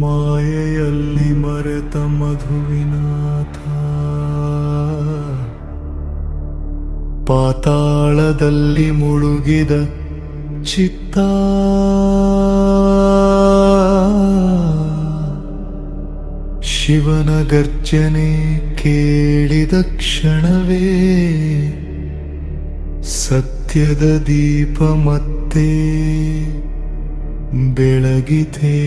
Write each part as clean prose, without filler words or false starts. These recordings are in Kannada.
ಮಾಯೆಯಲ್ಲಿ ಮರೆತ ಮಧುವಿನಾಥ, ಪಾತಾಳದಲ್ಲಿ ಮುಳುಗಿದ ಚಿತ್ತ, ಶಿವನ ಗರ್ಜನೆ ಕೇಳಿದ ಕ್ಷಣವೇ ಸತ್ಯದ ದೀಪ ಮತ್ತೆ ಬೆಳಗಿದೆ.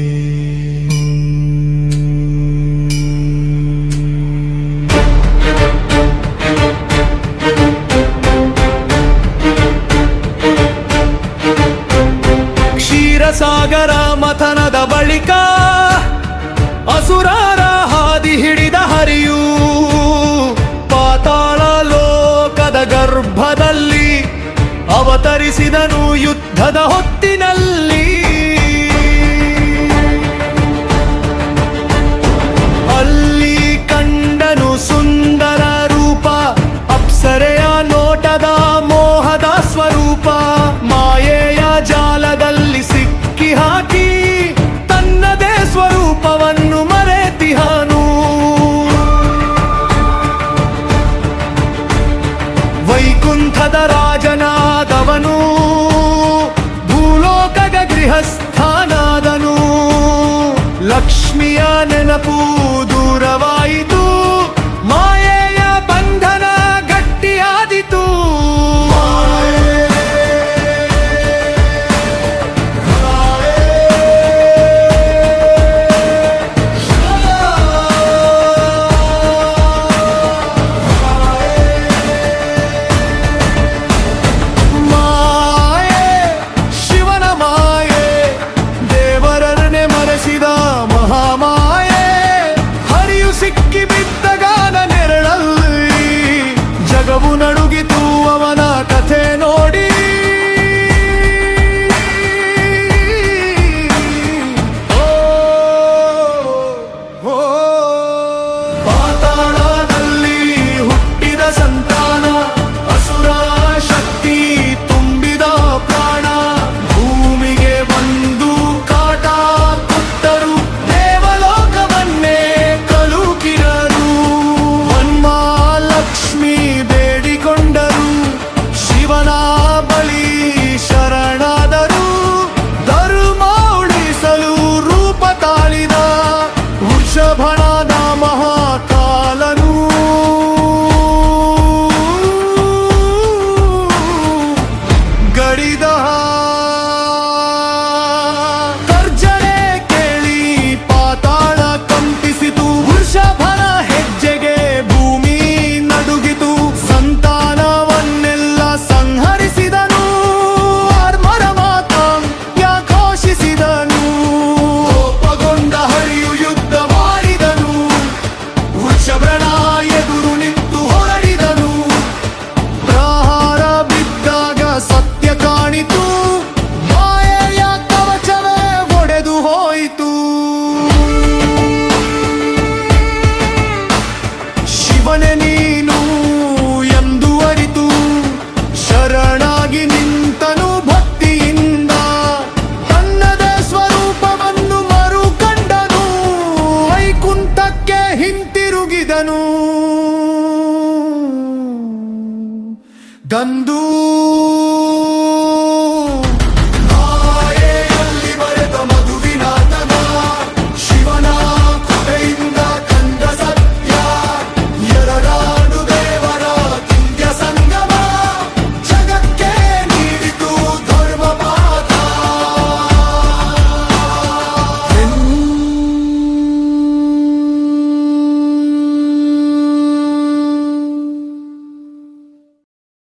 ಕ್ಷೀರಸಾಗರ ಮಥನದ ಬಳಿಕ ಅಸುರರ ಹಾದಿ ಹಿಡಿದ ಹರಿಯು, ಪಾತಾಳ ಲೋಕದ ಗರ್ಭದಲ್ಲಿ ಅವತರಿಸಿದನು ಯುದ್ಧದ ಹೊತ್ತಿನಲ್ಲಿ. ಅಲ್ಲಿ ಕಂಡನು ಸುಂದರ ರೂಪ, ಅಪ್ಸರೆಯ ನೋಟದ ಮೋಹದ ಸ್ವರೂಪ. ಮಾಯೆಯ ಜಾಲದಲ್ಲಿ ಸಿಕ್ಕಿ ಹಾಕಿ ತನ್ನದೇ ಸ್ವರೂಪವನ್ನು ಮರೆತಿಹನು. ವೈಕುಂಠದ ರಾಜನಾದವನು ಭೂಲೋಕದ ಗೃಹಸ್ಥನಾದನು. ಲಕ್ಷ್ಮಿಯ ನೆನಪು ದೂರವಾಯಿತು, ಮಾಯೆಯ ಬಂಧನ ಗಟ್ಟಿಯಾದಿತು. ಮಹಾಮಾಯೆ ಹರಿಯು ಸಿಕ್ಕಿ ಬಿದ್ದಗಾನ ನೆರಳಲ್ಲಿ, ಜಗವು ನಡುಗಿತು ಅವನ ಕಥೆ ನೋಡಿ. ಪಾತಾಳದಲ್ಲಿ ಹುಟ್ಟಿದ ಸಂತಾನ, ಅಸುರ ಶಕ್ತಿ ತುಂಬಿದ ಪ್ರಾಣ. ಭೂಮಿಗೆ ಬಂದು ಕಾಟ ಕೊಟ್ಟರು, ದೇವಲೋಕವನ್ನೇ ಕಳುಕಿದರು. ಲಕ್ಷ್ಮಿ ಬೇಡಿಕೊಂಡರು, ಶಿವನ ಬಳಿ ಶರಣಾದರು. ಧರ್ಮ ಉಳಿಸಲು ರೂಪ ತಾಳಿದ ವೃಷಭನಾದ ಮಹಾಕಾಲನು. ಗಡಿದ ಗರ್ಜನೆ ಕೇಳಿ ಪಾತಾಳ ಕಂಪಿಸಿತು, ವೃಷಭನ ಹೆಜ್ಜೆಗೆ ಭೂಮಿ ನಡುಗಿತು. ಸಂತಾನವನ್ನೆಲ್ಲ ಸಂಹರಿಸಿದನು, ಆರ್ಮರ ಮಾತಾಂಗ್ಯ ಘೋಷಿಸಿದನು. ಕೋಪಗೊಂಡ ಹರಿಯು ಯುದ್ಧ ಮಾಡಿದನು, ವೃಷಭನ ಎದುರು ನಿಂತು ಹೊರಡಿದನು. ಪ್ರಹಾರ ಬಿದ್ದಾಗ ಸತ್ಯ ಕಾಣಿತು, ಮಾಯೆಯ ಕವಚವೇ ಒಡೆದು ಹೋಯಿತು. ಶಿವನೇ ನೀನು ಎಂದು ಅರಿತು, ಶರಣಾಗಿ ನಿಂತನು ಭಕ್ತಿಯಿಂದ. ತನ್ನದೇ ಸ್ವರೂಪವನ್ನು ಮರುಕಂಡನು, ವೈಕುಂಠಕ್ಕೆ ಹಿಂತಿರುಗಿದನು. ಗಂಧೂ